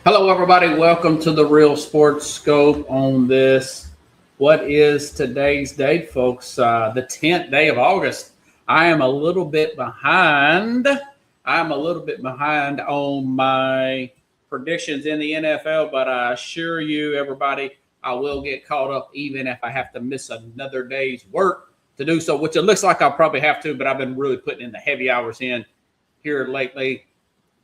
Hello, everybody. Welcome to the Real Sports Scope on this. What is today's date, folks? The 10th day of August. I am a little bit behind. I'm a little bit behind on my predictions in the NFL, but I assure you, everybody, I will get caught up even if I have to miss another day's work to do so, which it looks like I'll probably have to, but I've been really putting in the heavy hours in here lately.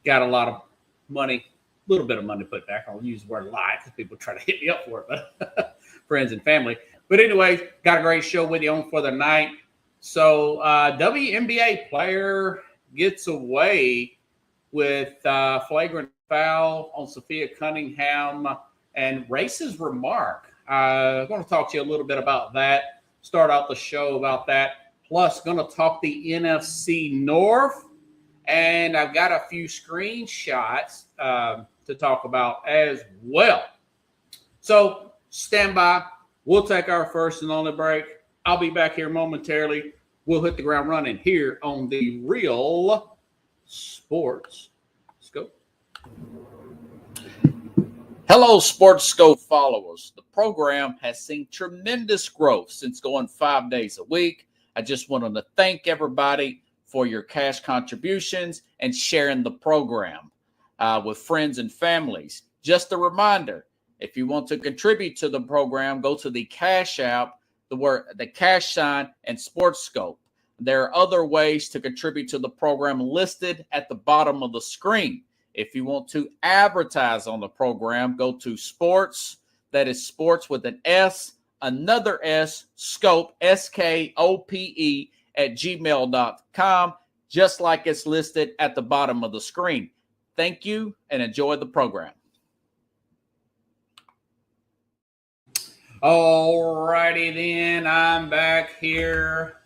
Got a lot of money, little bit of money put back. I'll use the word lie because people try to hit me up for it, but friends and family. But anyway, got a great show with you on for the night. So WNBA player gets away with flagrant foul on Sophie Cunningham and racist remark. I'm going to talk to you a little bit about that. Start out the show about that. Plus, going to talk the NFC North. And I've got a few screenshots to talk about as well. So stand by. We'll take our first and only break. I'll be back here momentarily. We'll hit the ground running here on the Real Sports Scope. Hello, Sports Scope followers. The program has seen tremendous growth since going 5 days a week. I just wanted to thank everybody for your cash contributions and sharing the program with friends and families. Just a reminder, if you want to contribute to the program, go to the Cash App, the cash sign, and Sports Scope. There are other ways to contribute to the program listed at the bottom of the screen. If you want to advertise on the program, go to Sports, that is Sports with an S, another S, Scope, SKOPE, at gmail.com, just like it's listed at the bottom of the screen. Thank you and enjoy the program. All righty then, I'm back here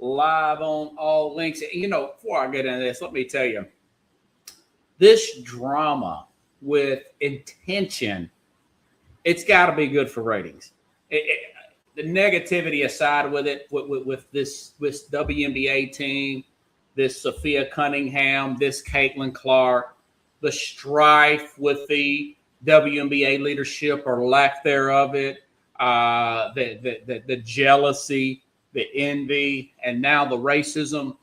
live on all links. You know, before I get into this, let me tell you, this drama with intention, it's got to be good for ratings. The negativity aside with it, with this WNBA team, this Sophia Cunningham, this Caitlin Clark, the strife with the WNBA leadership or lack thereof it, the jealousy, the envy, and now the racism,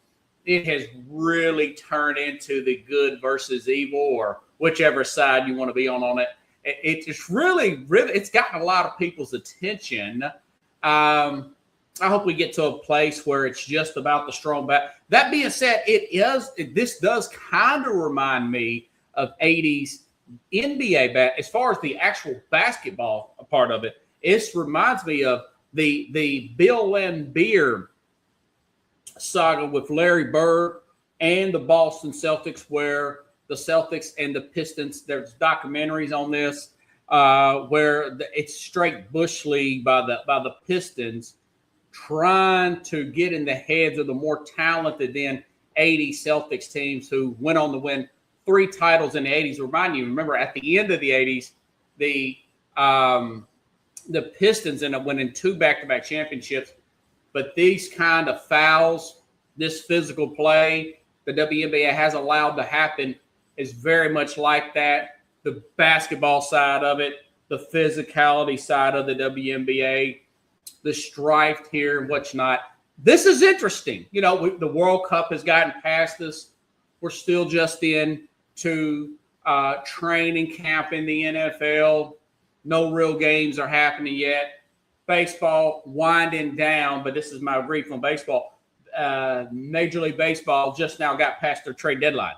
it has really turned into the good versus evil or whichever side you want to be on it. It's really, it's gotten a lot of people's attention. I hope we get to a place where it's just about the strong back. That being said, this does kind of remind me of 80s NBA as far as the actual basketball part of it. It reminds me of the Bill and Beer saga with Larry Bird and the Boston Celtics, where the Celtics and the Pistons, there's documentaries on this. Where it's straight bush league by the Pistons, trying to get in the heads of the more talented than 80 Celtics teams who went on to win 3 titles in the 80s. Remember at the end of the 80s, the Pistons ended up winning 2 back-to-back championships. But these kind of fouls, this physical play, the WNBA has allowed to happen is very much like that. The basketball side of it, the physicality side of the WNBA, the strife here and what's not. This is interesting. You know, the World Cup has gotten past us. We're still just into training camp in the NFL. No real games are happening yet. Baseball winding down, but this is my brief on baseball. Major League Baseball just now got past their trade deadline.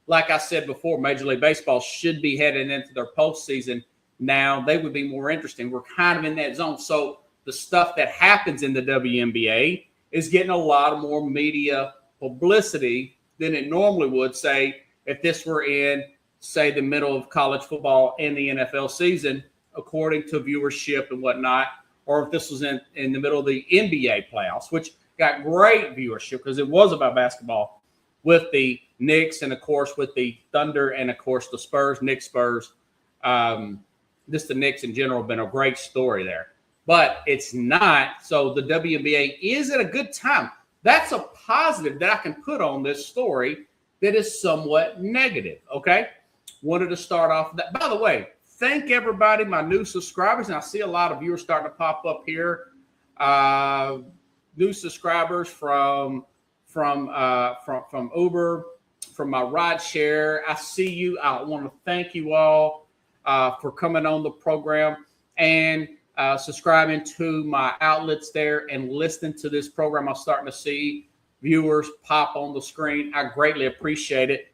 Like I said before, Major League Baseball should be heading into their postseason now. They would be more interesting. We're kind of in that zone. So the stuff that happens in the WNBA is getting a lot more media publicity than it normally would, say, if this were in, say, the middle of college football and the NFL season, according to viewership and whatnot, or if this was in the middle of the NBA playoffs, which got great viewership because it was about basketball with the Knicks and, of course, with the Thunder and, of course, the Spurs, Knicks, Spurs. The Knicks in general have been a great story there. But it's not. So the WNBA is at a good time. That's a positive that I can put on this story that is somewhat negative, okay? wanted to start off with that. By the way, thank everybody, my new subscribers, and I see a lot of viewers starting to pop up here. New subscribers from Uber, from my ride share. I see you. I want to thank you all for coming on the program and subscribing to my outlets there and listening to this program. I'm starting to see viewers pop on the screen. I greatly appreciate it.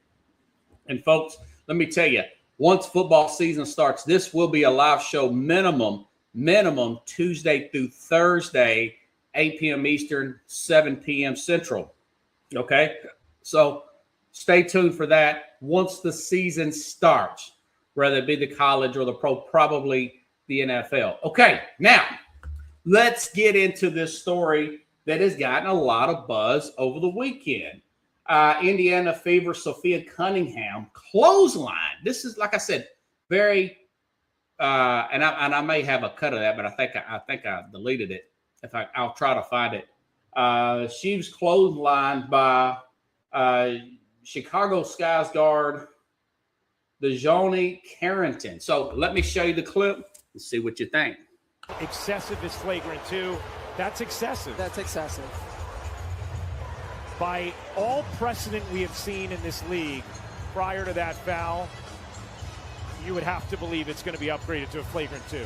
And folks, let me tell you, once football season starts, this will be a live show minimum Tuesday through Thursday, 8 p.m. Eastern, 7 p.m. Central. Okay? So stay tuned for that once the season starts, whether it be the college or the pro, probably the NFL. Okay, now let's get into this story that has gotten a lot of buzz over the weekend. Indiana Fever Sophie Cunningham clothesline. This is, like I said, very and I may have a cut of that, but I think I deleted it. I'll try to find it. She was clotheslined by Chicago Sky's guard DeJohnny Carrington. So let me show you the clip and see what you think. Excessive is flagrant too. That's excessive. That's excessive. By all precedent we have seen in this league prior to that foul, you would have to believe it's going to be upgraded to a flagrant 2.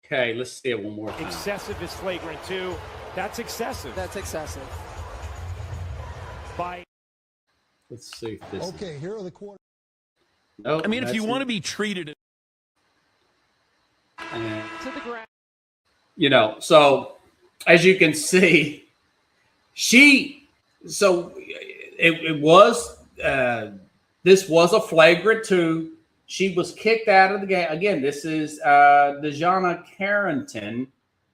Okay, let's see it one more time. Excessive is flagrant 2. That's excessive. That's excessive. Let's see if this. Okay, here are the quarters. Nope, I mean, if you want to be treated To the ground. You know, so as you can see, this was a flagrant 2. She was kicked out of the game. Again, this is DeJohnny Carrington,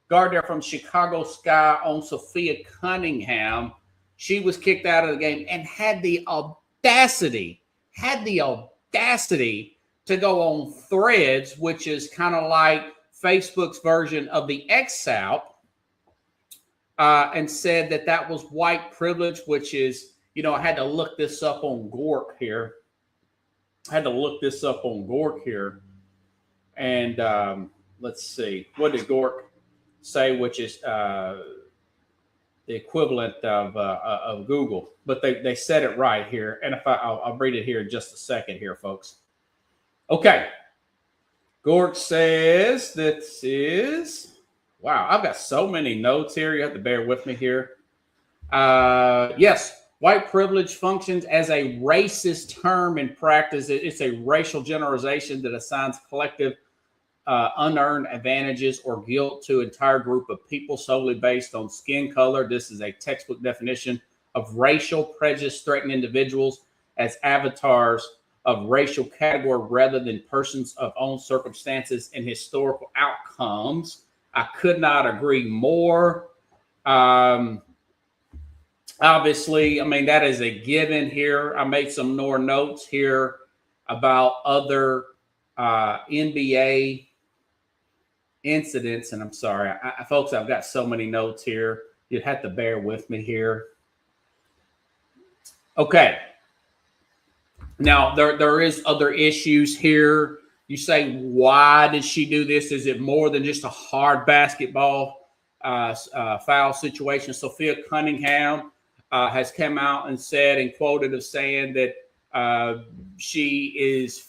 guard there from Chicago Sky on Sophie Cunningham. She was kicked out of the game and had the audacity to go on Threads, which is kind of like Facebook's version of the X out, and said that was white privilege, which is, I had to look this up on Gork here. And let's see. What did Gork say, which is the equivalent of Google? But they said it right here. And I'll read it here in just a second here, folks. Okay. Gork says this is, wow, I've got so many notes here. You have to bear with me here. Yes, white privilege functions as a racist term in practice. It's a racial generalization that assigns collective unearned advantages or guilt to an entire group of people solely based on skin color. This is a textbook definition of racial prejudice, threatening individuals as avatars of racial category rather than persons of own circumstances and historical outcomes. I could not agree more. Obviously, I mean, that is a given here. I made some more notes here about other NBA incidents. And I'm sorry, folks, I've got so many notes here. You'd have to bear with me here. Okay. Now, there is other issues here. You say, why did she do this? Is it more than just a hard basketball foul situation? Sophie Cunningham has come out and said and quoted as saying that she is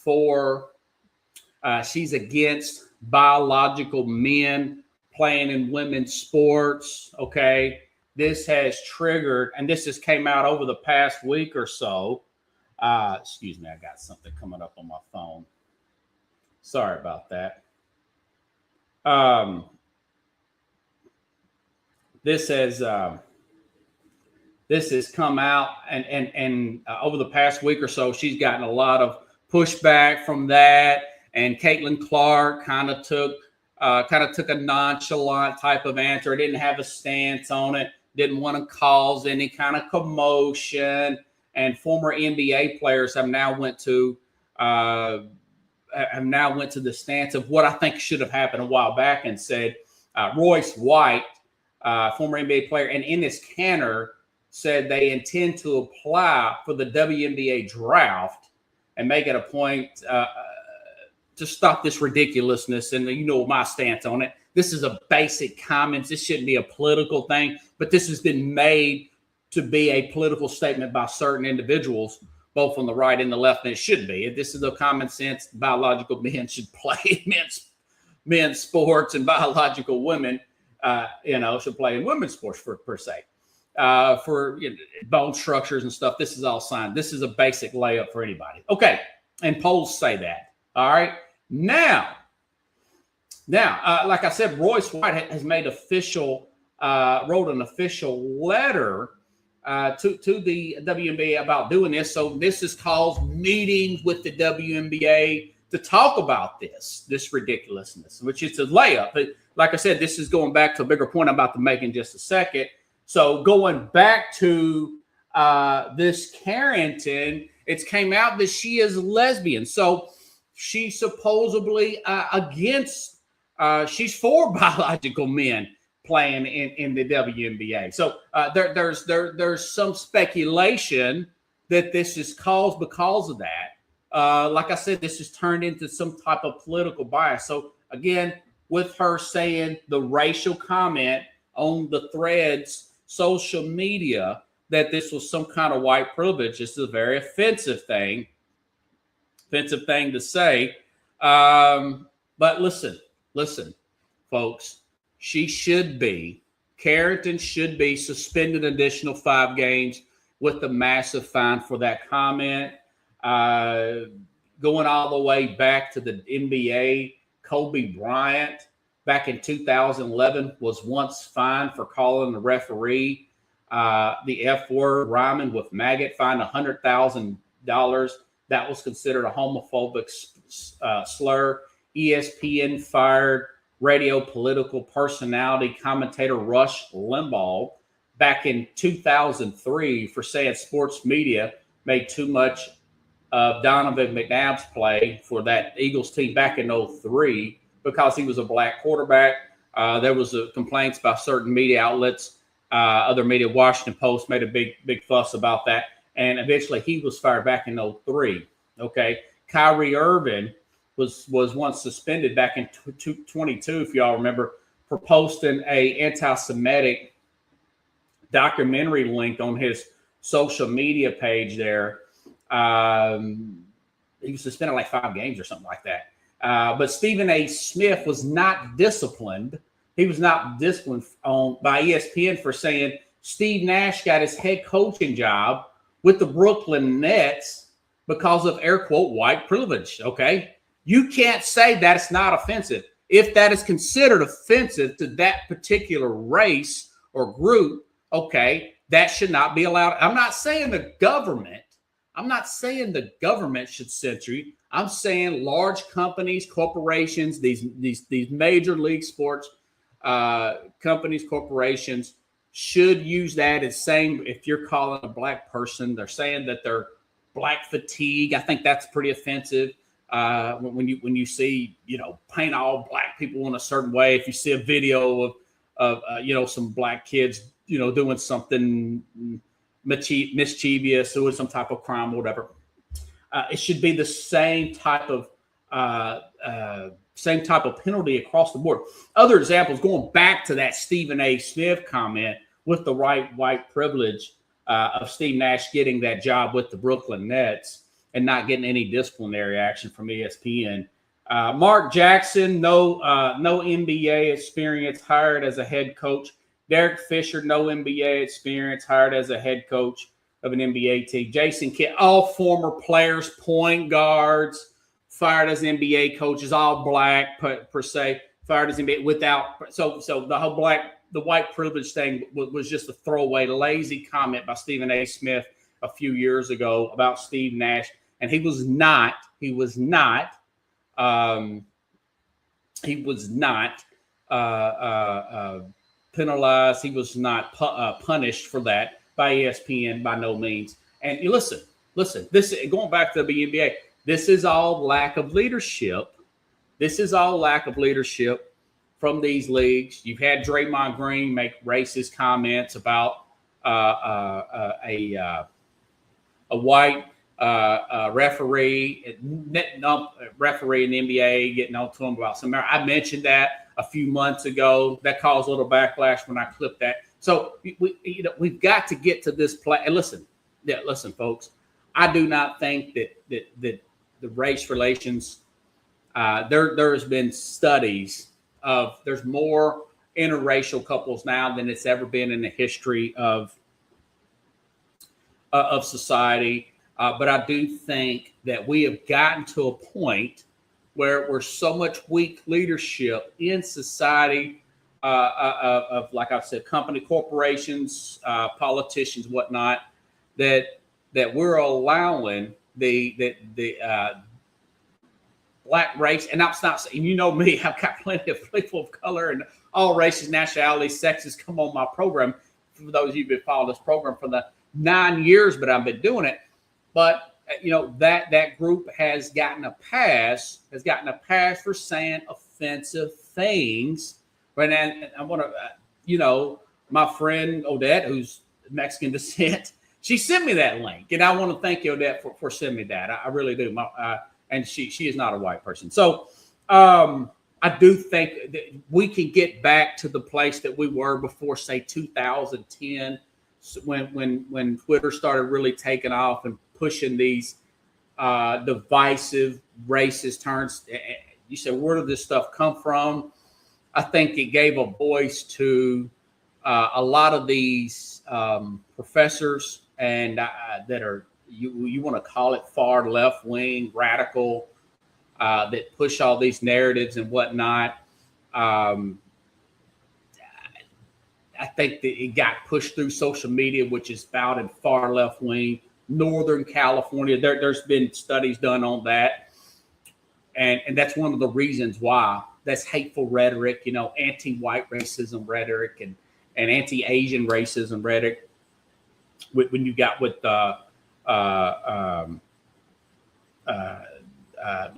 she's against biological men playing in women's sports. Okay. This has triggered, and this has came out over the past week or so. Excuse me, I got something coming up on my phone. Sorry about that. This has come out, and over the past week or so, she's gotten a lot of pushback from that. And Caitlin Clark kind of took a nonchalant type of answer. Didn't have a stance on it. Didn't want to cause any kind of commotion. And former NBA players have now went to the stance of what I think should have happened a while back and said Royce White former NBA player, and Enes Kanter said they intend to apply for the WNBA draft and make it a point to stop this ridiculousness. And you know my stance on it. This is a basic comment. This shouldn't be a political thing, but this has been made to be a political statement by certain individuals, both on the right and the left, and it should be. This is the common sense. Biological men should play men's sports, and biological women, should play in women's sports per se. For bone structures and stuff, this is all signed. This is a basic layup for anybody. Okay, and polls say that. All right, now, like I said, Royce White has made wrote an official letter to the WNBA about doing this. So this is called meetings with the WNBA to talk about this ridiculousness, which is a layup. But like I said, this is going back to a bigger point I'm about to make in just a second. So going back to this Carrington, it's came out that she is lesbian. So she's supposedly she's for biological men playing in the WNBA. So there's some speculation that this is caused because of that. Like I said, this has turned into some type of political bias. So again, with her saying the racial comment on the Threads social media that this was some kind of white privilege, this is a very offensive thing to say. But listen, folks, Carrington should be suspended an additional 5 games with a massive fine for that comment. Going all the way back to the NBA, Kobe Bryant back in 2011 was once fined for calling the referee the F word rhyming with maggot, fined $100,000. That was considered a homophobic slur. ESPN fired radio political personality commentator Rush Limbaugh back in 2003 for saying sports media made too much of Donovan McNabb's play for that Eagles team back in 2003 because he was a black quarterback. There was complaints by certain media outlets, other media. Washington Post made a big fuss about that, and eventually he was fired back in 2003. Okay, Kyrie Irving was once suspended back in 2022, if y'all remember, for posting a anti-Semitic documentary link on his social media page there. He was suspended like 5 games or something like that. But Stephen A. Smith was not disciplined. He was not disciplined by ESPN for saying Steve Nash got his head coaching job with the Brooklyn Nets because of air quote white privilege. Okay. You can't say that it's not offensive. If that is considered offensive to that particular race or group, okay, that should not be allowed. I'm not saying the government should censor you. I'm saying large companies, corporations, these major league sports companies, corporations should use that as saying if you're calling a black person, they're saying that they're black fatigue. I think that's pretty offensive. When you see, paint all black people in a certain way, if you see a video of some black kids, doing something mischievous, doing some type of crime or whatever, it should be the same type of penalty across the board. Other examples, going back to that Stephen A. Smith comment with the white privilege of Steve Nash getting that job with the Brooklyn Nets and not getting any disciplinary action from ESPN. Mark Jackson, no NBA experience, hired as a head coach. Derek Fisher, no NBA experience, hired as a head coach of an NBA team. Jason Kidd, all former players, point guards, fired as NBA coaches, all black per se, fired as NBA without. So the white privilege thing was just a throwaway, lazy comment by Stephen A. Smith a few years ago about Steve Nash, and he was not penalized. He was not punished for that by ESPN by no means. And you listen. This going back to the WNBA. This is all lack of leadership. from these leagues. You've had Draymond Green make racist comments about a white referee in the NBA getting on to him about some. I mentioned that a few months ago. That caused a little backlash when I clipped that. So we've got to get to this place. And listen, folks. I do not think that the race relations. There's been studies of there's more interracial couples now than it's ever been in the history of society. But I do think that we have gotten to a point where we're so much weak leadership in society of like I said, company, corporations, politicians, whatnot, that we're allowing the black race, and I'm not saying, you know me, I've got plenty of people of color and all races, nationalities, sexes come on my program. For those of you who've been following this program for the 9 years, but I've been doing it. But that group has gotten a pass for saying offensive things. But I want to, my friend Odette, who's Mexican descent, she sent me that link, and I want to thank you, Odette, for sending me that. I really do. And she is not a white person. So I do think that we can get back to the place that we were before, say, 2010, when Twitter started really taking off and pushing these divisive, racist turns. You said, where did this stuff come from? I think it gave a voice to a lot of these professors and that are, you want to call it far left wing, radical, that push all these narratives and whatnot. I think that it got pushed through social media, which is spouted far left wing. Northern California, there's been studies done on that, and that's one of the reasons why. That's hateful rhetoric, anti-white racism rhetoric and anti-Asian racism rhetoric. When you got with the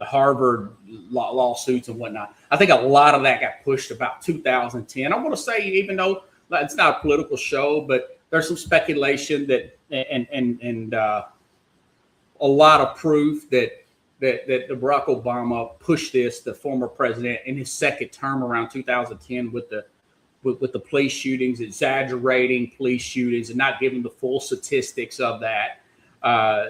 Harvard lawsuits and whatnot, I think a lot of that got pushed about 2010. I want to say, even though it's not a political show, but there's some speculation that and a lot of proof that Barack Obama pushed this, the former president, in his second term around 2010 with the police shootings, exaggerating police shootings and not giving the full statistics of that. The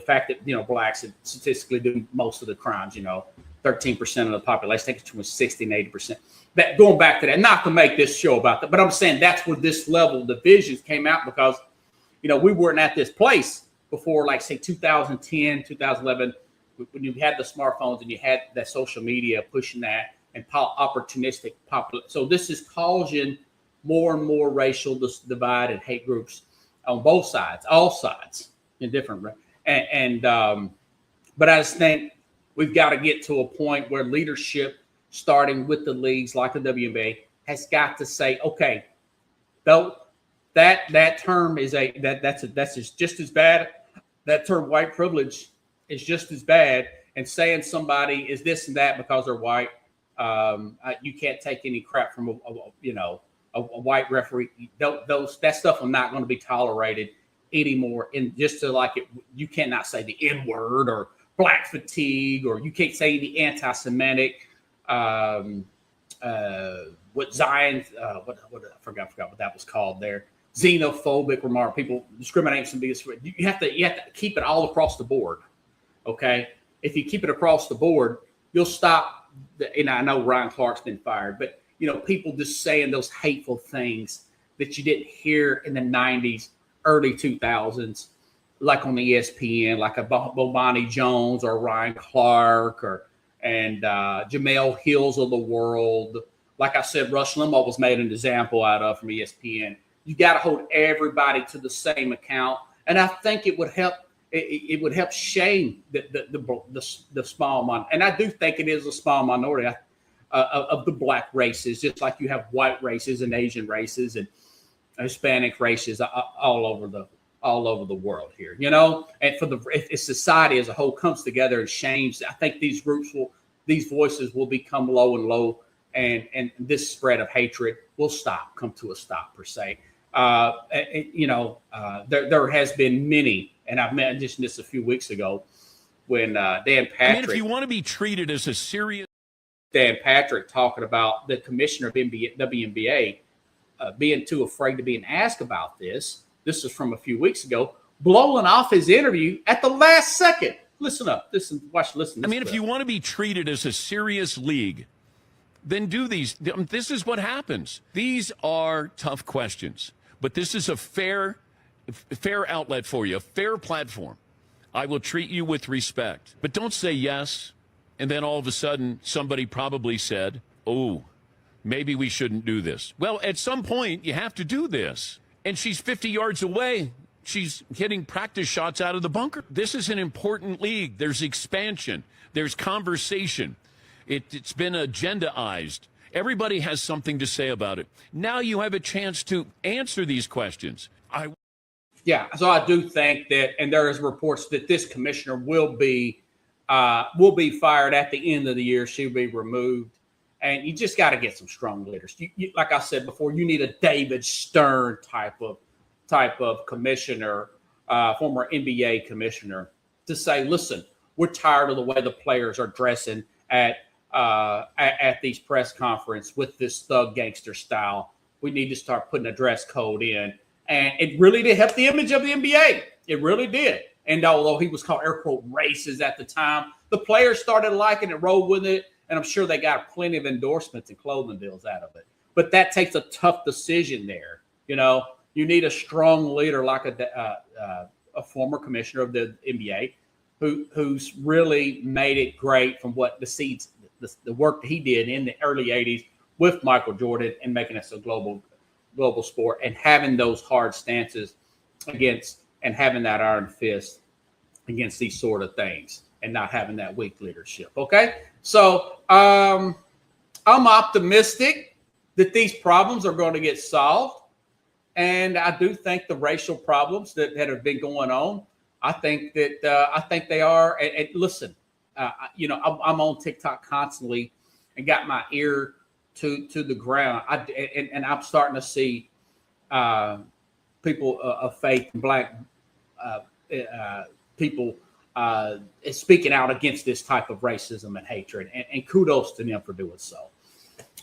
fact that, blacks statistically do most of the crimes, 13% of the population, I think it's between 60 and 80%. That, going back to that, not to make this show about that, but I'm saying that's where this level of divisions came out because, we weren't at this place before, like, say, 2010, 2011, when you had the smartphones and you had that social media pushing that and opportunistic popular. So this is causing more and more racial divide and hate groups on both sides, all sides, in different. But I just think we've got to get to a point where leadership, starting with the leagues like the WNBA, has got to say, okay, though that term is that's just as bad. That term white privilege is just as bad. And saying somebody is this and that because they're white, you can't take any crap from a white referee. That stuff are not going to be tolerated anymore. And just to like it, you cannot say the N word or black fatigue, or you can't say the anti-Semitic. What Zion, what I forgot what that was called there. Xenophobic remark. People discriminate from biggest. You have to keep it all across the board. Okay, if you keep it across the board, you'll stop. I know Ryan Clark's been fired, but people just saying those hateful things that you didn't hear in the 90s, early 2000s, like on the ESPN, like a Bobani Jones or Ryan Clark and Jamel Hills of the world. Like I said, Rush Limbaugh was made an example out of from ESPN. You got to hold everybody to the same account, and I think it would help. It would help shame the small minority, and I do think it is a small minority of the black races, just like you have white races and Asian races and Hispanic races all over the world here, And if society as a whole comes together and shames, I think these voices will become low and this spread of hatred will come to a stop per se. There has been many, and I mentioned this a few weeks ago when Dan Patrick. I mean, if you want to be treated as a serious. Dan Patrick talking about the commissioner of WNBA being too afraid to being asked about this. This is from a few weeks ago, blowing off his interview at the last second. Listen up. Listen. I mean, if you want to be treated as a serious league, then do these. This is what happens. These are tough questions, but this is a fair outlet for you, a fair platform. I will treat you with respect, but don't say yes. And then all of a sudden, somebody probably said, oh, maybe we shouldn't do this. Well, at some point, you have to do this. And she's 50 yards away. She's hitting practice shots out of the bunker. This is an important league. There's expansion. There's conversation. It's been agendaized. Everybody has something to say about it. Now you have a chance to answer these questions. Yeah, so I do think that, and there is reports that this commissioner will be fired at the end of the year. She'll be removed. And you just got to get some strong leaders. You, like I said before, you need a David Stern type of commissioner, former NBA commissioner, to say, listen, we're tired of the way the players are dressing at these press conferences with this thug gangster style. We need to start putting a dress code in. And it really did help the image of the NBA. It really did. And although he was called air quote racist at the time, the players started liking it, rolled with it. And I'm sure they got plenty of endorsements and clothing deals out of it. But that takes a tough decision there. You know, you need a strong leader like a former commissioner of the NBA who's really made it great from what the work that he did in the early 80s with Michael Jordan and making us a global sport and having those hard stances against and having that iron fist against these sort of things and not having that weak leadership. Okay. So I'm optimistic that these problems are going to get solved. And I do think the racial problems that have been going on, I think they are. And listen, I'm on TikTok constantly and got my ear to the ground. And I'm starting to see people of faith, Black people speaking out against this type of racism and hatred. And kudos to them for doing so.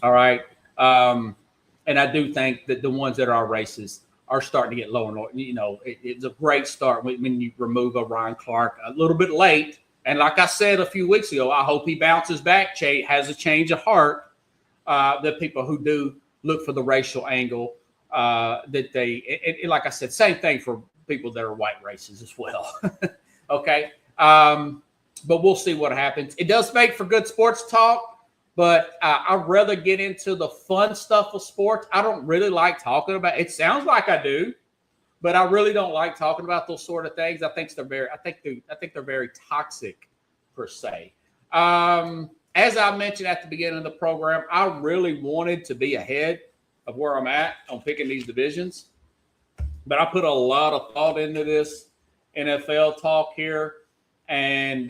All right. And I do think that the ones that are racist are starting to get lower and lower. You know, it's a great start when you remove Ryan Clark a little bit late. And like I said a few weeks ago, I hope he bounces back, has a change of heart. The people who do look for the racial angle, that they, like I said, same thing for people that are white races as well. Okay. But we'll see what happens. It does make for good sports talk. But I'd rather get into the fun stuff of sports. I don't really like talking about it. Sounds like I do, but I really don't like talking about those sort of things. I think they're very toxic per se. As I mentioned at the beginning of the program, I really wanted to be ahead of where I'm at on picking these divisions, but I put a lot of thought into this NFL talk here. And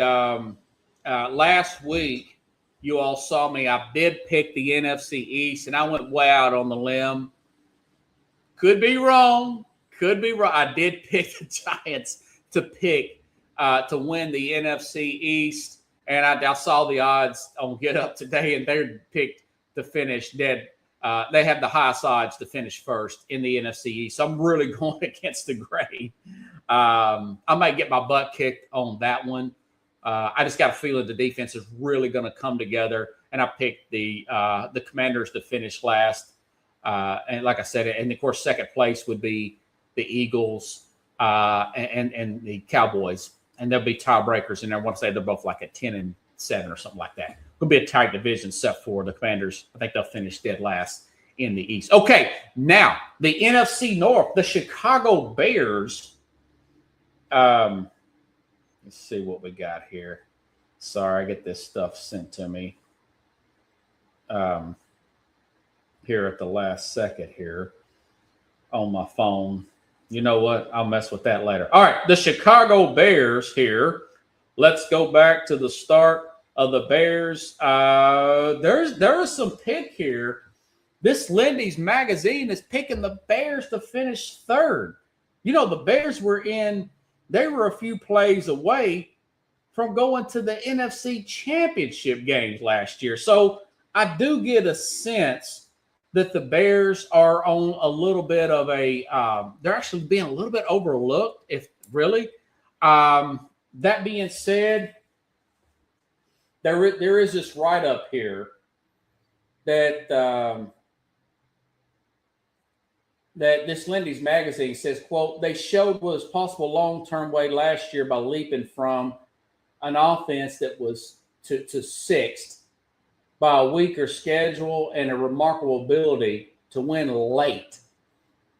last week, you all saw me. I did pick the NFC East, and I went way out on the limb. Could be wrong. I did pick the Giants to win the NFC East, and I saw the odds on Get Up today, and they're picked to finish dead. They have the highest odds to finish first in the NFC East. So I'm really going against the grain. I might get my butt kicked on that one. I just got a feeling the defense is really going to come together, and I picked the Commanders to finish last. And like I said, and of course, second place would be the Eagles and the Cowboys, and there'll be tiebreakers in there. I want to say they're both like at 10-7 or something like that. It'll be a tight division, except for the Commanders. I think they'll finish dead last in the East. Okay, now the NFC North, the Chicago Bears. Let's see what we got here. Sorry, I get this stuff sent to me here at the last second here on my phone. You know what? I'll mess with that later. All right, the Chicago Bears here. Let's go back to the start of the Bears. There is some pick here. This Lindy's magazine is picking the Bears to finish third. You know, the Bears they were a few plays away from going to the NFC Championship games last year. So I do get a sense that the Bears are on a little bit of they're actually being a little bit overlooked, if really. That being said, there is this write-up here that that this Lindy's magazine says, quote, they showed what was possible long-term way last year by leaping from an offense that was to sixth by a weaker schedule and a remarkable ability to win late.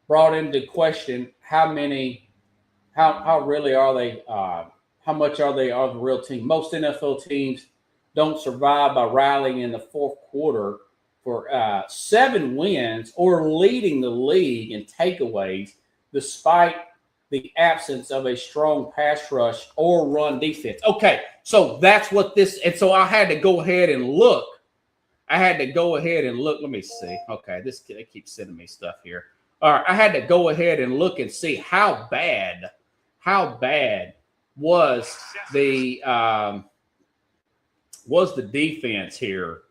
Brought into question how really are they, how much are they the real team? Most NFL teams don't survive by rallying in the fourth quarter for 7 wins or leading the league in takeaways, despite the absence of a strong pass rush or run defense. Okay, so that's what this – and so I had to go ahead and look. Let me see. Okay, they keep sending me stuff here. All right, I had to go ahead and look and see how bad was the defense here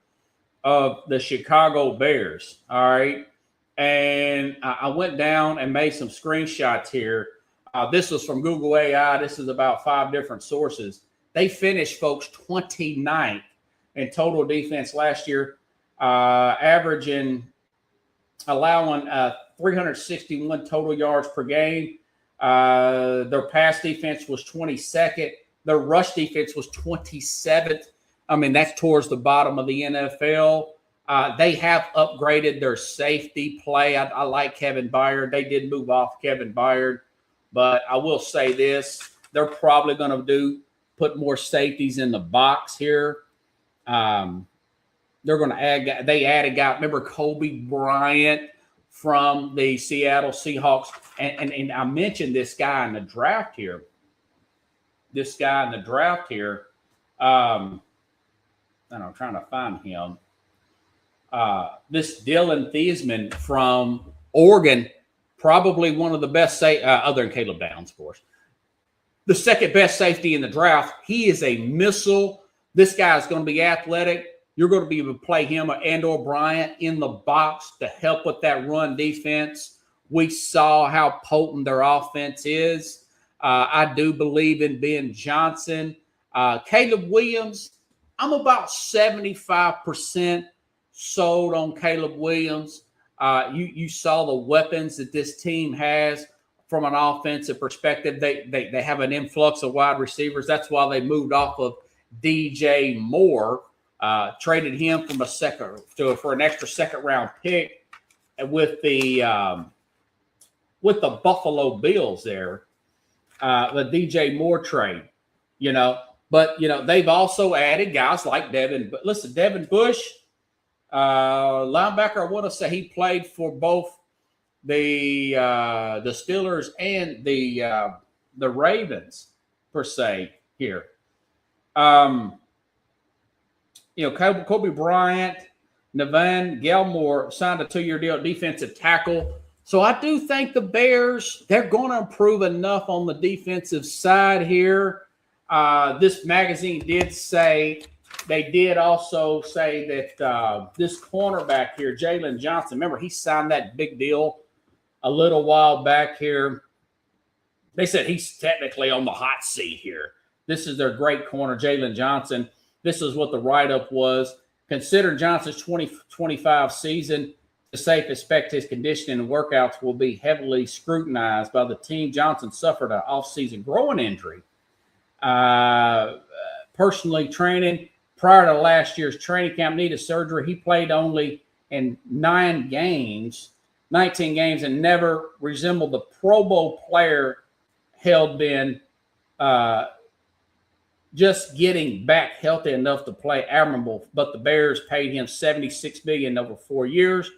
of the Chicago Bears. All right, and I went down and made some screenshots here. This was from Google AI. This is about 5 different sources. They finished, folks, 29th in total defense last year, allowing 361 total yards per game. Their pass defense was 22nd. Their rush defense was 27th. I mean, that's towards the bottom of the NFL. They have upgraded their safety play. I like Kevin Byard. They did move off Kevin Byard. But I will say this, they're probably going to put more safeties in the box here. They're going to they added a guy, remember Kobe Bryant from the Seattle Seahawks. And I mentioned this guy in the draft here. And I'm trying to find him. This Dylan Thiesman from Oregon, probably one of the best, other than Caleb Downs, of course, the second best safety in the draft. He is a missile. This guy is going to be athletic. You're going to be able to play him and or Bryant in the box to help with that run defense. We saw how potent their offense is. I do believe in Ben Johnson. Caleb Williams, I'm about 75% sold on Caleb Williams. You saw the weapons that this team has from an offensive perspective. They have an influx of wide receivers. That's why they moved off of DJ Moore, traded him from for an extra second round pick with the Buffalo Bills there, the DJ Moore trade, But, they've also added guys like Devin. But listen, Devin Bush, linebacker, I want to say he played for both the Steelers and the Ravens, per se, here. Kobe Bryant, Nevin Gallimore signed a 2-year deal at defensive tackle. So I do think the Bears, they're going to improve enough on the defensive side here. This magazine did also say that this cornerback here, Jalen Johnson, remember he signed that big deal a little while back here. They said he's technically on the hot seat here. This is their great corner, Jalen Johnson. This is what the write-up was. Considering Johnson's 2025 season, the safe expect his conditioning and workouts will be heavily scrutinized by the team. Johnson suffered an off-season groin injury. Personally training prior to last year's training camp, needed surgery. He played only in 19 games, and never resembled the Pro Bowl player held been just getting back healthy enough to play admirable. But the Bears paid him $76 million over 4 years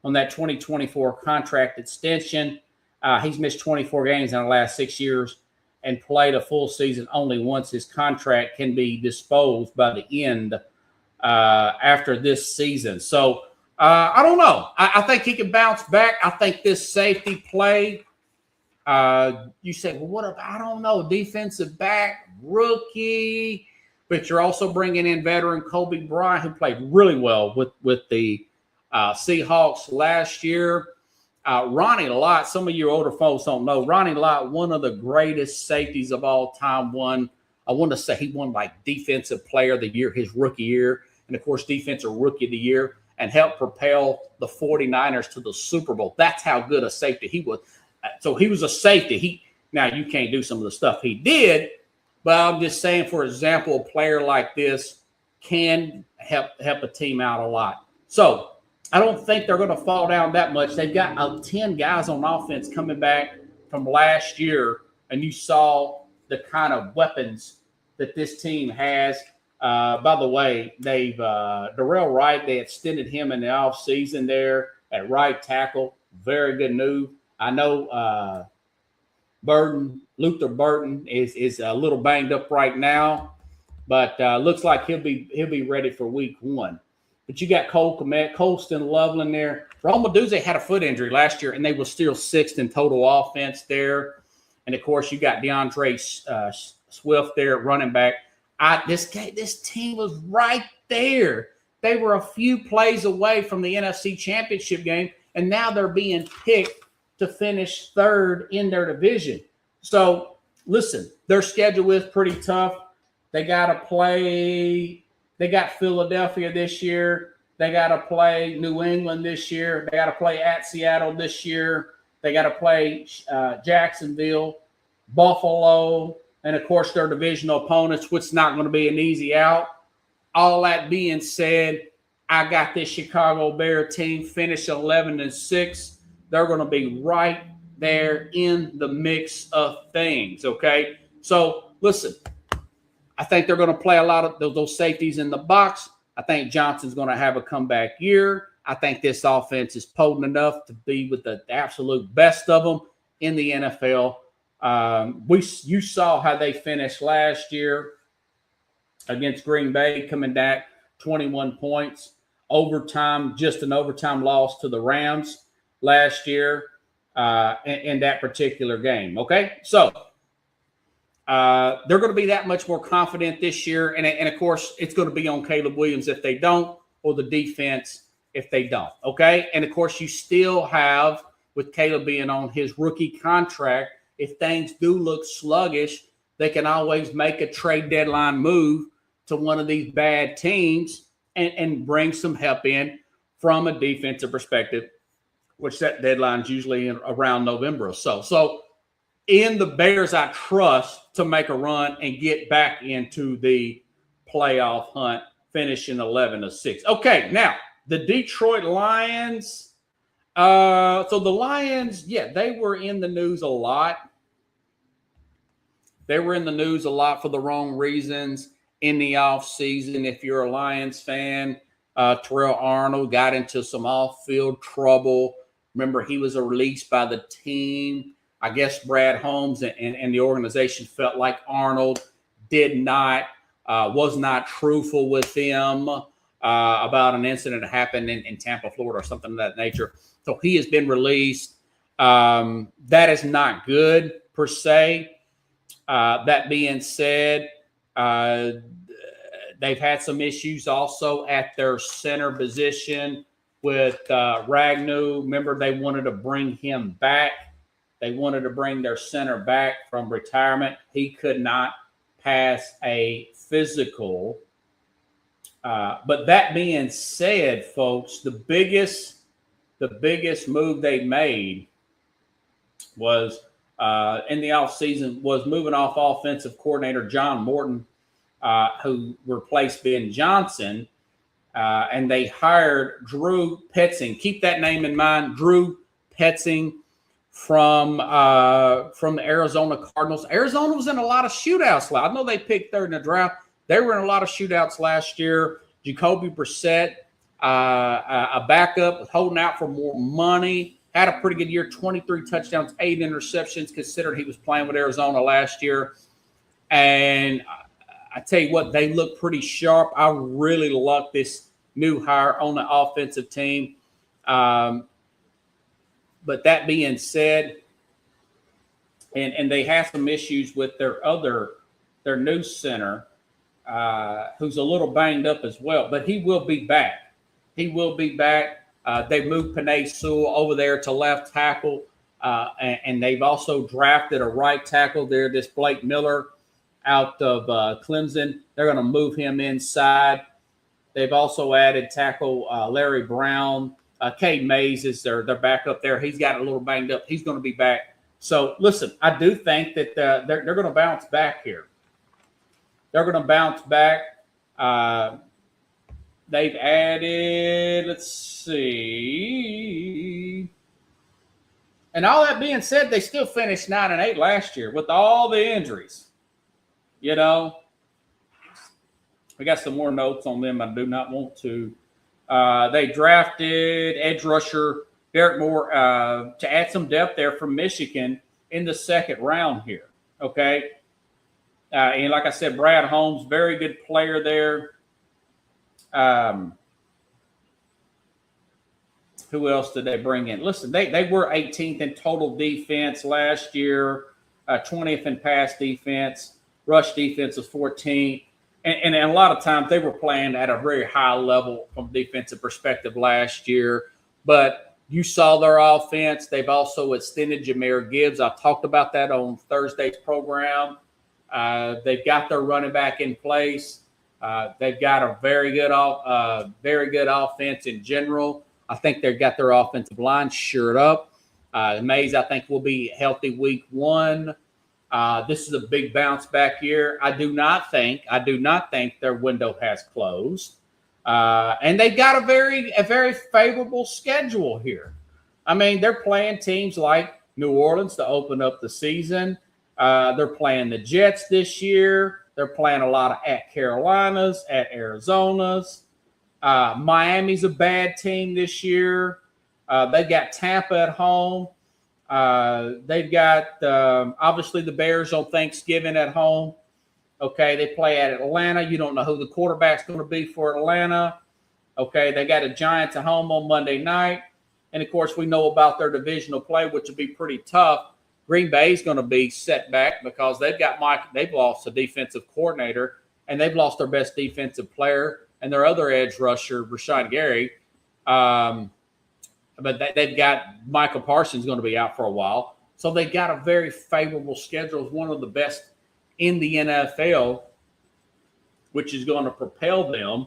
on that 2024 contract extension. He's missed 24 games in the last 6 years. and play the full season only once his contract can be disposed by the end after this season. So I don't know. I think he can bounce back. I think this safety play, you say, well, what about, I don't know, defensive back, rookie, but you're also bringing in veteran Kobe Bryant, who played really well with the Seahawks last year. Ronnie Lott, some of you older folks don't know, Ronnie Lott, one of the greatest safeties of all time, I want to say he won like Defensive Player of the Year his rookie year, and of course Defensive Rookie of the Year, and helped propel the 49ers to the Super Bowl. That's how good a safety he was. So he was a safety. Now you can't do some of the stuff he did, but I'm just saying, for example, a player like this can help a team out a lot. So I don't think they're going to fall down that much. They've got 10 guys on offense coming back from last year, and you saw the kind of weapons that this team has. By the way, they've Darrell Wright, they extended him in the offseason there at right tackle. Very good move. I know Luther Burton is a little banged up right now, but looks like he'll be ready for week 1. But you got Cole Kmet, Colston Loveland there. Romaduzzi had a foot injury last year, and they were still 6th in total offense there. And, of course, you got DeAndre Swift there at running back. This team was right there. They were a few plays away from the NFC Championship game, and now they're being picked to finish 3rd in their division. So, listen, their schedule is pretty tough. They got to play – they got Philadelphia this year. They got to play New England this year. They got to play at Seattle this year. They got to play Jacksonville, Buffalo, and, of course, their divisional opponents, which is not going to be an easy out. All that being said, I got this Chicago Bear team finish 11-6. They're going to be right there in the mix of things, okay? So, listen, I think they're going to play a lot of those safeties in the box. I think Johnson's going to have a comeback year. I think this offense is potent enough to be with the absolute best of them in the NFL. You saw how they finished last year against Green Bay, coming back 21 points. Just an overtime loss to the Rams last year in that particular game. Okay, so they're going to be that much more confident this year. And of course, it's going to be on Caleb Williams if they don't, or the defense if they don't. Okay. And of course, you still have, with Caleb being on his rookie contract, if things do look sluggish, they can always make a trade deadline move to one of these bad teams and bring some help in from a defensive perspective, which that deadline is usually around November or so. So, in the Bears, I trust to make a run and get back into the playoff hunt, finishing 11-6. Okay, now the Detroit Lions. So the Lions, they were in the news a lot. They were in the news a lot for the wrong reasons in the offseason. If you're a Lions fan, Terrell Arnold got into some off-field trouble. Remember, he was released by the team. I guess Brad Holmes and the organization felt like Arnold was not truthful with them about an incident that happened in Tampa, Florida, or something of that nature. So he has been released. That is not good per se. That being said, they've had some issues also at their center position with Ragnu. Remember, they wanted to bring him back. They wanted to bring their center back from retirement. He could not pass a physical. But that being said, folks, the biggest move they made was in the offseason was moving off offensive coordinator John Morton, who replaced Ben Johnson, and they hired Drew Petzing. Keep that name in mind, Drew Petzing, from the Arizona Cardinals. Arizona was in a lot of shootouts. I know they picked 3rd in the draft. They were in a lot of shootouts last year. Jacoby Brissett, a backup, holding out for more money. had a pretty good year, 23 touchdowns, 8 interceptions, considering he was playing with Arizona last year. And I tell you what, they look pretty sharp. I really like this new hire on the offensive team. But that being said, and they have some issues with their new center, who's a little banged up as well, but he will be back. He will be back. They moved Panay Sewell over there to left tackle, and they've also drafted a right tackle there, this Blake Miller out of Clemson. They're going to move him inside. They've also added tackle Larry Brown. Cade Mays is their backup there. He's got a little banged up. He's going to be back. So, listen, I do think that they're going to bounce back here. They're going to bounce back. They've added, let's see. And all that being said, they still finished 9-8 last year with all the injuries. You know, I got some more notes on them. I do not want to. They drafted edge rusher Derek Moore to add some depth there from Michigan in the second round here. Okay. And like I said, Brad Holmes, very good player there. Who else did they bring in? Listen, they were 18th in total defense last year, 20th in pass defense. Rush defense was 14th. And a lot of times they were playing at a very high level from a defensive perspective last year. But you saw their offense. They've also extended Jahmyr Gibbs. I talked about that on Thursday's program. They've got their running back in place. They've got a very good offense in general. I think they've got their offensive line shored up. Mays, I think, will be healthy week 1. This is a big bounce back year. I do not think their window has closed. And they've got a very favorable schedule here. I mean, they're playing teams like New Orleans to open up the season. They're playing the Jets this year. They're playing a lot at Carolinas, at Arizonas. Miami's a bad team this year. They've got Tampa at home. They've got obviously the Bears on Thanksgiving at home. Okay, they play at Atlanta. You don't know who the quarterback's going to be for Atlanta. Okay, they got a Giants at home on Monday night. And, of course, we know about their divisional play, which will be pretty tough. Green Bay is going to be set back because they've lost a defensive coordinator, and they've lost their best defensive player and their other edge rusher, Rashawn Gary. But they've got Michael Parsons going to be out for a while. So they got a very favorable schedule. It's one of the best in the NFL, which is going to propel them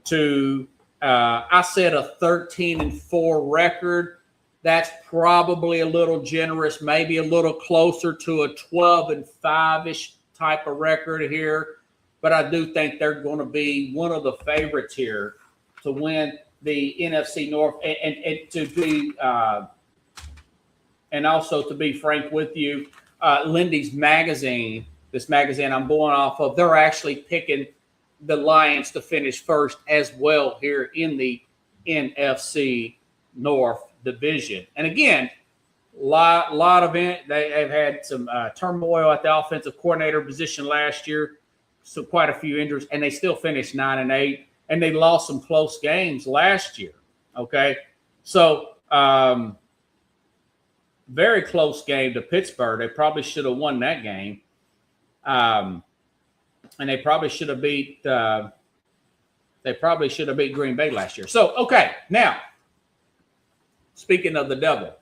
to, I said, a 13-4 record. That's probably a little generous, maybe a little closer to a 12-5-ish type of record here. But I do think they're going to be one of the favorites here to win the NFC North, and to be and also to be frank with you, Lindy's magazine, this magazine I'm going off of, they're actually picking the Lions to finish first as well here in the NFC North division. And again, lot of it. They've had some turmoil at the offensive coordinator position last year, so quite a few injuries, and they still finished 9-8. And they lost some close games last year, okay? So, very close game to Pittsburgh. They probably should have won that game. And they probably should have beat Green Bay last year. So, okay, now, speaking of the devil,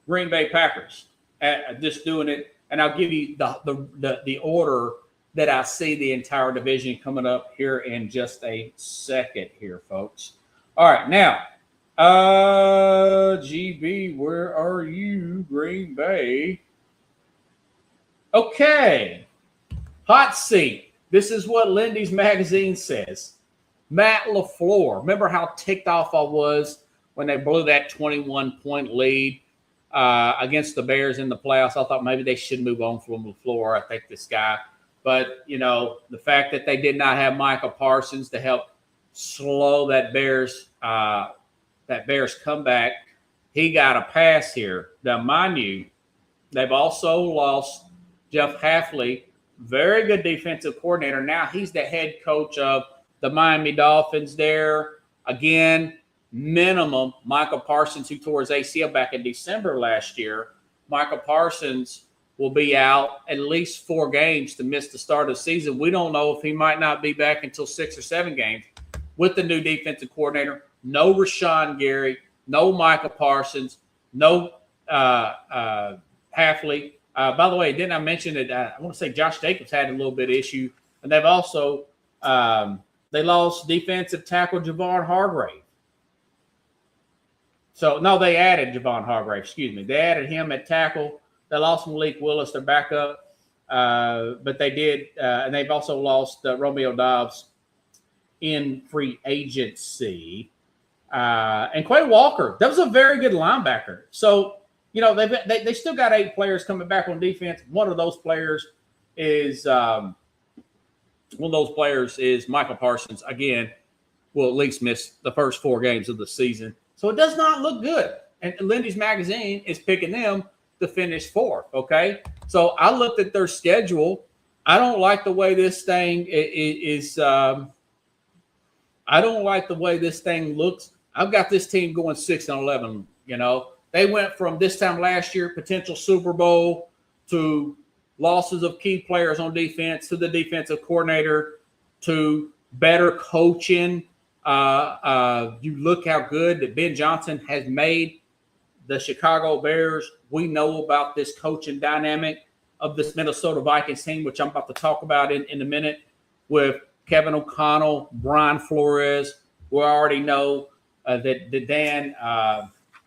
Green Bay Packers, just doing it, and I'll give you the order that I see the entire division coming up here in just a second here, folks. All right, now, GB, where are you, Green Bay? Okay, hot seat. This is what Lindy's magazine says. Matt LaFleur. Remember how ticked off I was when they blew that 21-point lead against the Bears in the playoffs? I thought maybe they should move on from LaFleur. I think this guy. But, you know, the fact that they did not have Michael Parsons to help slow that Bears comeback, he got a pass here. Now, mind you, they've also lost Jeff Hafley, very good defensive coordinator. Now he's the head coach of the Miami Dolphins there. Again, minimum, Michael Parsons, who tore his ACL back in December last year. Michael Parsons will be out at least 4 games to miss the start of the season. We don't know if he might not be back until 6 or 7 games with the new defensive coordinator. No Rashawn Gary, no Michael Parsons, no Hafley. By the way, didn't I mention that I want to say Josh Jacobs had a little bit of issue, and they've also they lost defensive tackle Javon Hargrave. So, no, they added Javon Hargrave, excuse me. They added him at tackle. They lost Malik Willis, their backup, but they did, and they've also lost Romeo Dobbs in free agency. And Quay Walker, that was a very good linebacker. So, you know, they still got 8 players coming back on defense. One of those players is Michael Parsons. Again, will at least miss the first 4 games of the season. So it does not look good. And Lindy's Magazine is picking them to finish 4th, okay? So I looked at their schedule. I don't like the way this thing is I don't like the way this thing looks. I've got this team going 6-11, you know. They went from this time last year, potential Super Bowl, to losses of key players on defense, to the defensive coordinator, to better coaching. You look how good that Ben Johnson has made the Chicago Bears. We know about this coaching dynamic of this Minnesota Vikings team, which I'm about to talk about in a minute, with Kevin O'Connell, Brian Flores. We already know that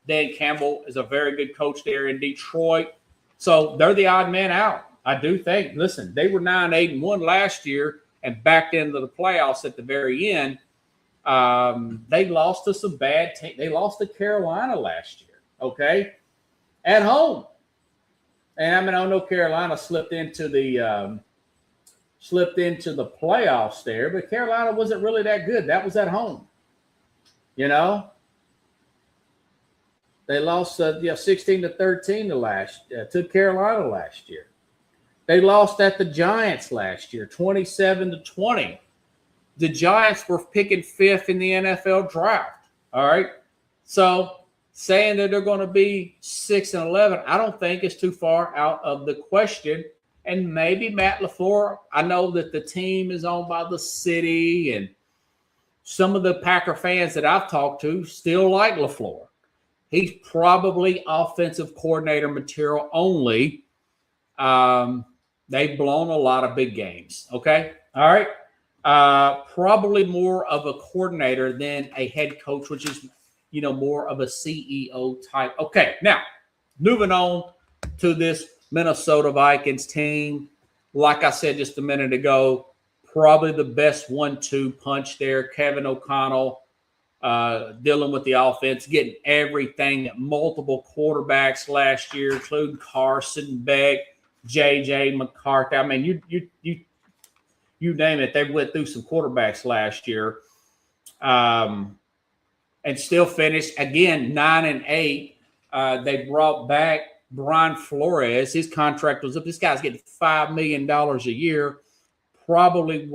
Dan Campbell is a very good coach there in Detroit. So they're the odd man out. I do think, listen, they were 9-8-1 last year and backed into the playoffs at the very end. They lost to some bad teams. They lost to Carolina last year, okay, at home. And I mean, I know Carolina slipped into the playoffs there, but Carolina wasn't really that good. That was at home, you know. They lost 16-13 to Carolina last year. They lost at the Giants last year, 27-20. The Giants were picking 5th in the NFL draft. All right. So saying that they're going to be 6-11, I don't think is too far out of the question. And maybe Matt LaFleur, I know that the team is owned by the city, and some of the Packer fans that I've talked to still like LaFleur. He's probably offensive coordinator material only. They've blown a lot of big games. Okay. All right. Probably more of a coordinator than a head coach, which is, you know, more of a CEO type. Okay. Now, moving on to this Minnesota Vikings team. Like I said just a minute ago, probably the best 1-2 punch there. Kevin O'Connell, dealing with the offense, getting everything, multiple quarterbacks last year, including Carson Beck, J.J. McCarthy. I mean, you name it. They went through some quarterbacks last year, and still finished again 9-8. They brought back Brian Flores. His contract was up. This guy's getting $5 million a year. Probably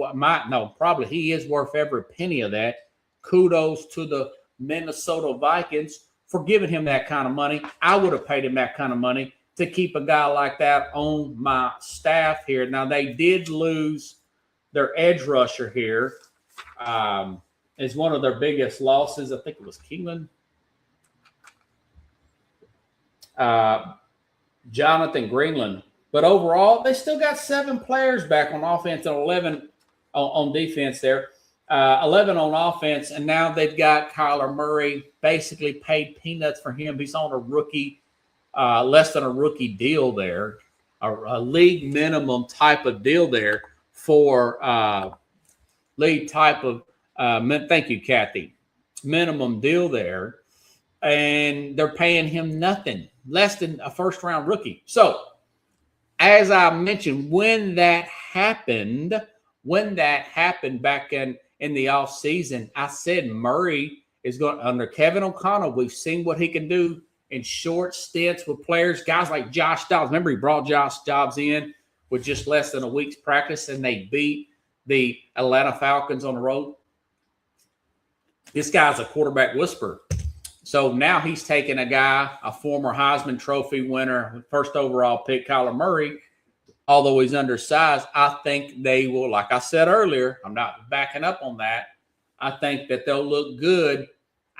he is worth every penny of that. Kudos to the Minnesota Vikings for giving him that kind of money. I would have paid him that kind of money to keep a guy like that on my staff here. Now, they did lose their edge rusher here. Is one of their biggest losses. I think it was Keeneland. Jonathan Greenland. But overall, they still got 7 players back on offense and 11 on defense there. 11 on offense, and now they've got Kyler Murray, basically paid peanuts for him. He's on a rookie, less than a rookie deal there, a league minimum type of deal there for league type of thank you, Kathy, minimum deal there, and they're paying him nothing, less than a first-round rookie. So, as I mentioned, when that happened back in the offseason, I said Murray is going under Kevin O'Connell. We've seen what he can do in short stints with players, guys like Josh Dobbs. Remember, he brought Josh Dobbs in with just less than a week's practice, and they beat the Atlanta Falcons on the road. This guy's a quarterback whisperer. So now he's taking a guy, a former Heisman Trophy winner, first overall pick, Kyler Murray. Although he's undersized, I think they will, like I said earlier, I'm not backing up on that. I think that they'll look good,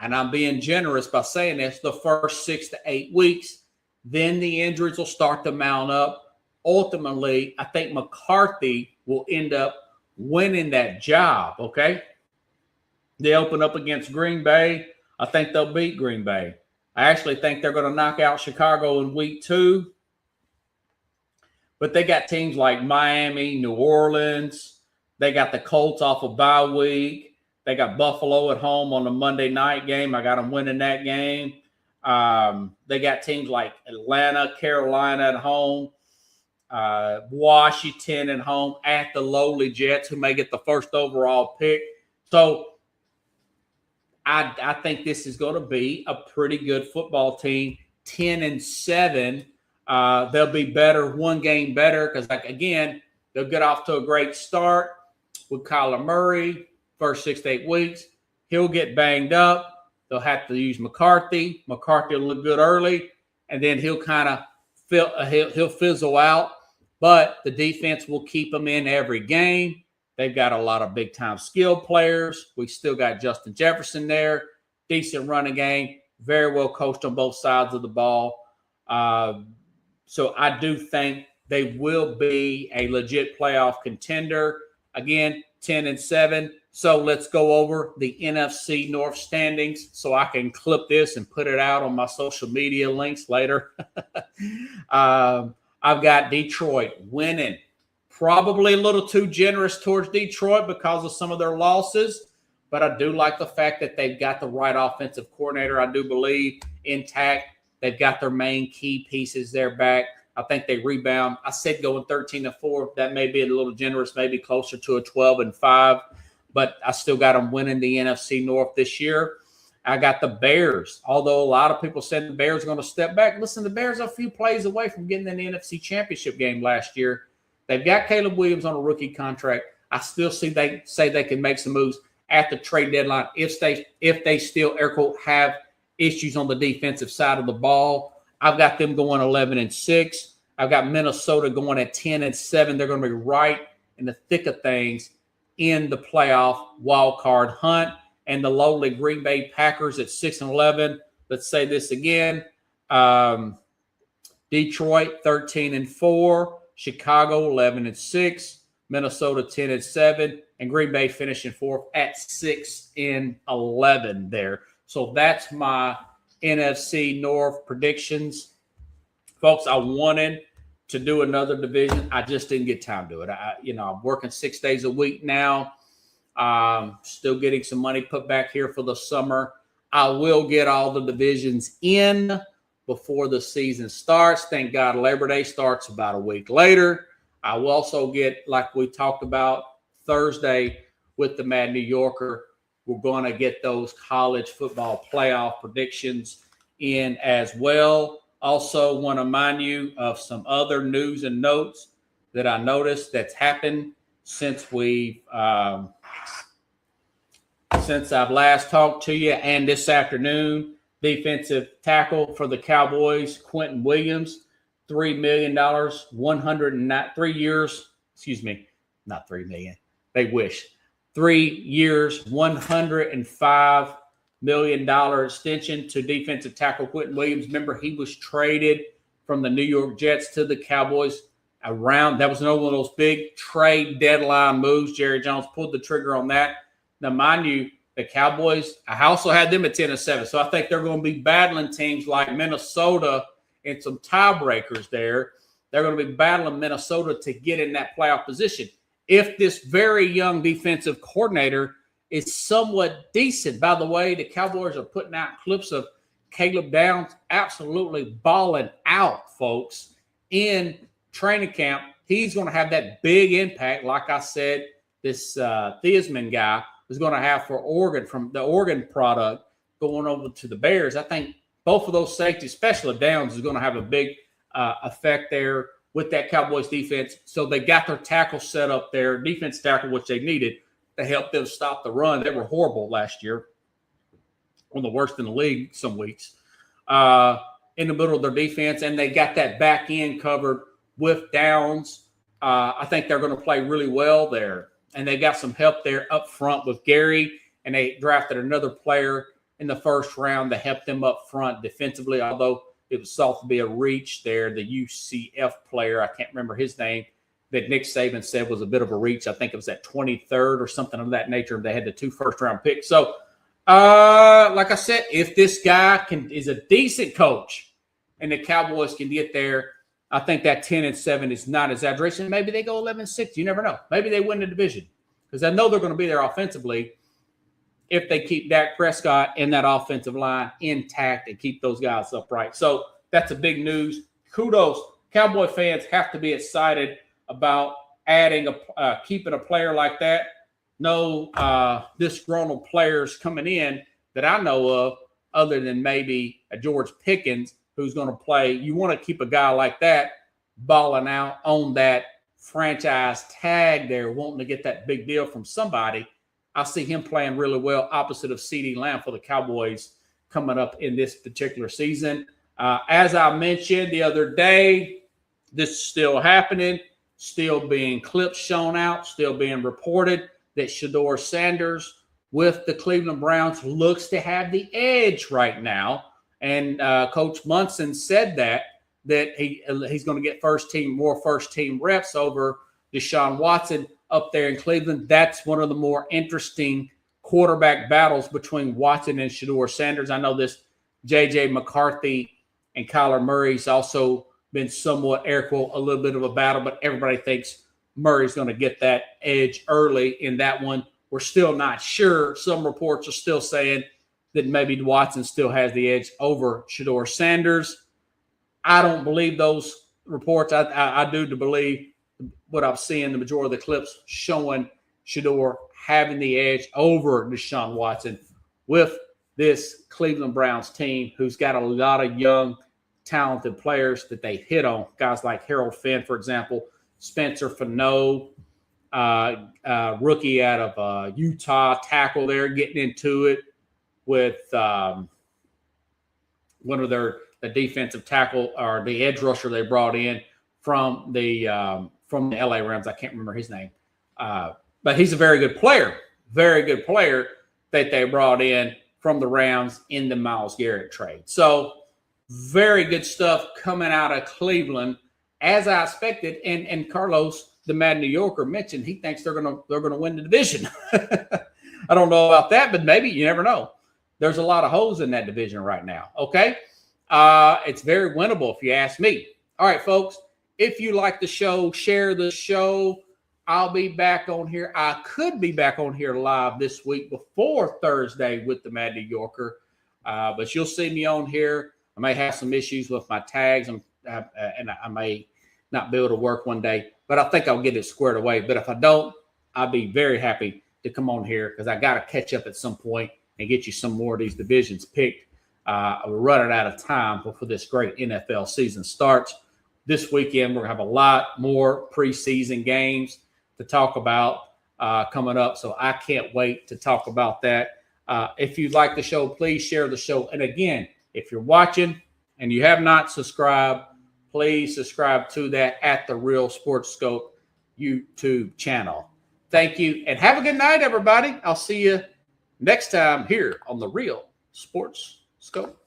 and I'm being generous by saying this, the first 6 to 8 weeks. Then the injuries will start to mount up. Ultimately, I think McCarthy will end up winning that job, okay? They open up against Green Bay. I think they'll beat Green Bay. I actually think they're going to knock out Chicago in week 2. But they got teams like Miami, New Orleans. They got the Colts off of bye week. They got Buffalo at home on the Monday night game. I got them winning that game. They got teams like Atlanta, Carolina at home, Washington at home, at the lowly Jets, who may get the first overall pick. So I think this is going to be a pretty good football team, 10-7. They'll be better, one game better, because, like, again, they'll get off to a great start with Kyler Murray, first 6 to 8 weeks. He'll get banged up. They'll have to use McCarthy. McCarthy will look good early, and then he'll kind of he'll fizzle out. But the defense will keep him in every game. They've got a lot of big-time skilled players. We still got Justin Jefferson there. Decent running game. Very well coached on both sides of the ball. So I do think they will be a legit playoff contender. Again, 10-7. So let's go over the NFC North standings so I can clip this and put it out on my social media links later. I've got Detroit winning. Probably a little too generous towards Detroit because of some of their losses. But I do like the fact that they've got the right offensive coordinator, I do believe, intact. They've got their main key pieces there back. I think they rebound. I said going 13-4. That may be a little generous, maybe closer to a 12-5. But I still got them winning the NFC North this year. I got the Bears. Although a lot of people said the Bears are going to step back. Listen, the Bears are a few plays away from getting in the NFC Championship game last year. They've got Caleb Williams on a rookie contract. I still see they say they can make some moves at the trade deadline if they still, air quote, have issues on the defensive side of the ball. I've got them going 11-6. I've got Minnesota going at 10-7. They're going to be right in the thick of things in the playoff wild card hunt. And the lowly Green Bay Packers at 6-11. Let's say this again. Detroit 13-4. Chicago 11-6. Minnesota 10-7. And Green Bay finishing fourth at 6-11 there. So that's my NFC North predictions. Folks, I wanted to do another division. I just didn't get time to it. I'm working 6 days a week now. Still getting some money put back here for the summer. I will get all the divisions in before the season starts. Thank God Labor Day starts about a week later. I will also get, like we talked about Thursday with the Mad New Yorker, we're going to get those college football playoff predictions in as well. Also want to remind you of some other news and notes that I noticed that's happened since since I've last talked to you, and this afternoon. Defensive tackle for the Cowboys, Quentin Williams, $3 million, 3 years. Excuse me, not $3 million. They wish. 3 years, $105 million extension to defensive tackle Quentin Williams. Remember, he was traded from the New York Jets to the Cowboys around. That was another one of those big trade deadline moves. Jerry Jones pulled the trigger on that. Now, mind you, the Cowboys, I also had them at 10-7. So I think they're going to be battling teams like Minnesota and some tiebreakers there. They're going to be battling Minnesota to get in that playoff position. If this very young defensive coordinator is somewhat decent. By the way, the Cowboys are putting out clips of Caleb Downs absolutely balling out, folks, in training camp. He's going to have that big impact, like I said, this Theismann guy is going to have for Oregon, from the Oregon product going over to the Bears. I think both of those safeties, especially Downs, is going to have a big effect there with that Cowboys defense. So they got their tackle set up there, defense tackle, which they needed to help them stop the run. They were horrible last year, one of the worst in the league some weeks, in the middle of their defense. And they got that back end covered with Downs. I think they're going to play really well there. And they got some help there up front with Gary, and they drafted another player in the first round to help them up front defensively, although it was thought to be a reach there. The UCF player, I can't remember his name, that Nick Saban said was a bit of a reach. I think it was at 23rd or something of that nature. They had the 2 first-round picks. So, like I said, if this guy is a decent coach and the Cowboys can get there, I think that 10-7 is not exaggeration. Maybe they go 11-6. You never know. Maybe they win the division, because I know they're going to be there offensively if they keep Dak Prescott and that offensive line intact and keep those guys upright. So that's a big news. Kudos. Cowboy fans have to be excited about keeping a player like that. No disgruntled players coming in that I know of, other than maybe a George Pickens, who's going to play. You want to keep a guy like that balling out on that franchise tag there, wanting to get that big deal from somebody. I see him playing really well opposite of CeeDee Lamb for the Cowboys coming up in this particular season. As I mentioned the other day, this is still happening, still being clips shown out, still being reported that Shedeur Sanders with the Cleveland Browns looks to have the edge right now. And Coach Munson said that he's going to get more first-team reps over Deshaun Watson up there in Cleveland. That's one of the more interesting quarterback battles between Watson and Shedeur Sanders. I know this J.J. McCarthy and Kyler Murray's also been somewhat, air quote, a little bit of a battle, but everybody thinks Murray's going to get that edge early in that one. We're still not sure. Some reports are still saying that maybe Watson still has the edge over Shedeur Sanders. I don't believe those reports. I do to believe what I'm seeing, the majority of the clips showing Shedeur having the edge over Deshaun Watson with this Cleveland Browns team, who's got a lot of young, talented players that they hit on. Guys like Harold Finn, for example, Spencer Fano, rookie out of Utah, tackle there, getting into it with one of the defensive tackle or the edge rusher they brought in from the LA Rams. I can't remember his name. But he's a very good player that they brought in from the Rams in the Myles Garrett trade. So very good stuff coming out of Cleveland, as I expected. And Carlos, the Mad New Yorker, mentioned he thinks they're gonna win the division. I don't know about that, but maybe, you never know. There's a lot of holes in that division right now. Okay, it's very winnable if you ask me. All right, folks. If you like the show, share the show. I'll be back on here. I could be back on here live this week before Thursday with the Mad New Yorker, but you'll see me on here. I may have some issues with my tags, and I may not be able to work one day, but I think I'll get it squared away. But if I don't, I'll be very happy to come on here, because I got to catch up at some point and get you some more of these divisions picked. We're running out of time before this great NFL season starts. This weekend, we're going to have a lot more preseason games to talk about coming up. So I can't wait to talk about that. If you like the show, please share the show. And again, if you're watching and you have not subscribed, please subscribe to that at the Real Sports Scope YouTube channel. Thank you, and have a good night, everybody. I'll see you next time here on the Real Sports Scope.